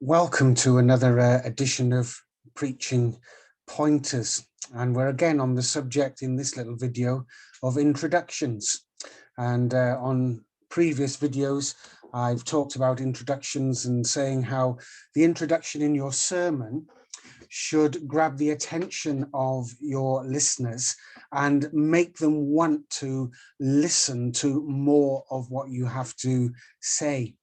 Welcome to another edition of Preaching Pointers, and we're again on the subject in this little video of introductions. And on previous videos I've talked about introductions and saying how the introduction in your sermon should grab the attention of your listeners and make them want to listen to more of what you have to say.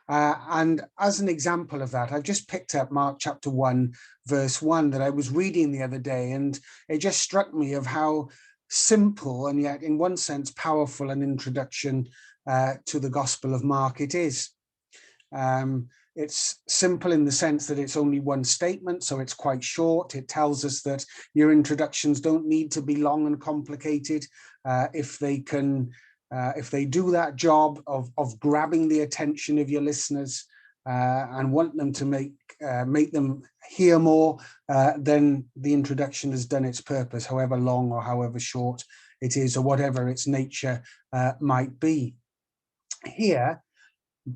And as an example of that, I've just picked up Mark chapter 1, verse 1 that I was reading the other day, and it just struck me of how simple and yet in one sense powerful an introduction to the Gospel of Mark it is. It's simple in the sense that it's only one statement, so it's quite short. It tells us that your introductions don't need to be long and complicated if they do that job of grabbing the attention of your listeners and want them to make them hear more, then the introduction has done its purpose, however long or however short it is, or whatever its nature might be. Here,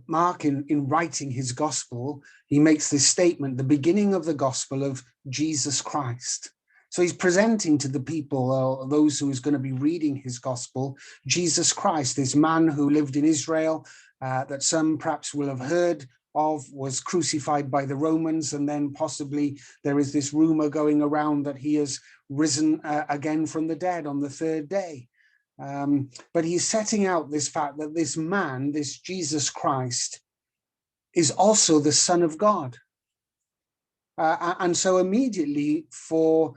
Mark, in writing his gospel, he makes this statement, the beginning of the gospel of Jesus Christ. So he's presenting to the people, those who is going to be reading his gospel, Jesus Christ, this man who lived in Israel, that some perhaps will have heard of, was crucified by the Romans, and then possibly there is this rumor going around that he has risen again from the dead on the third day. But he's setting out this fact that this man, this Jesus Christ, is also the Son of God. And so immediately for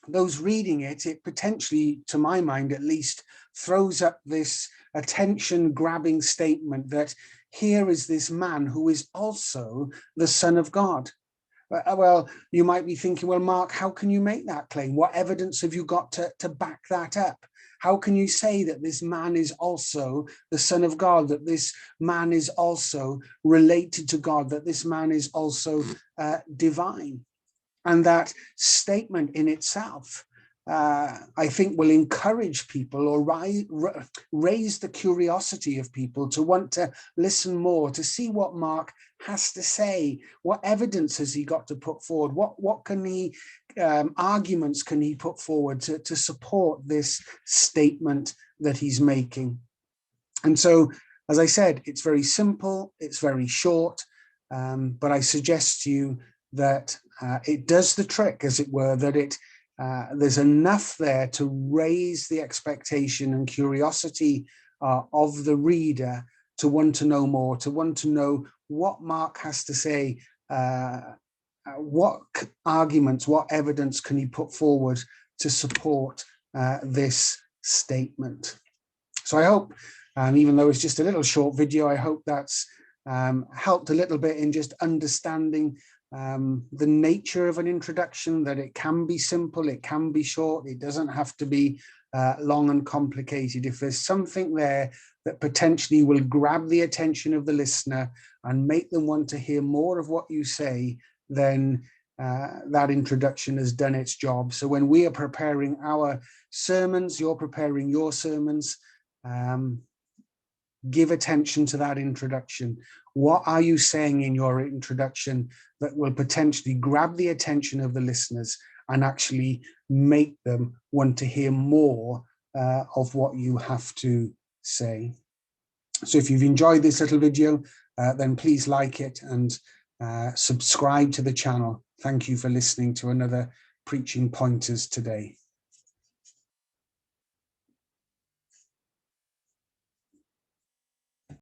those reading it, it potentially, to my mind at least, throws up this attention-grabbing statement that here is this man who is also the Son of God. Well, you might be thinking, well, Mark, how can you make that claim? What evidence have you got to back that up? How can you say that this man is also the Son of God, that this man is also related to God, that this man is also divine? And that statement in itself, I think, will encourage people or raise the curiosity of people to want to listen more, to see what Mark has to say. What evidence has he got to put forward? What can he, arguments can he put forward to support this statement that he's making? And so, as I said, it's very simple, it's very short, but I suggest to you that it does the trick, as it were, that there's enough there to raise the expectation and curiosity of the reader to want to know more, to want to know what Mark has to say, what arguments, what evidence can he put forward to support this statement. So I hope, even though it's just a little short video, I hope that's helped a little bit in just understanding the nature of an introduction, that it can be simple, it can be short, it doesn't have to be long and complicated. If there's something there that potentially will grab the attention of the listener and make them want to hear more of what you say, then that introduction has done its job. So when we are preparing our sermons, you're preparing your sermons, give attention to that introduction. What are you saying in your introduction that will potentially grab the attention of the listeners and actually make them want to hear more of what you have to say? So if you've enjoyed this little video, then please like it and subscribe to the channel. Thank you for listening to another Preaching Pointers today.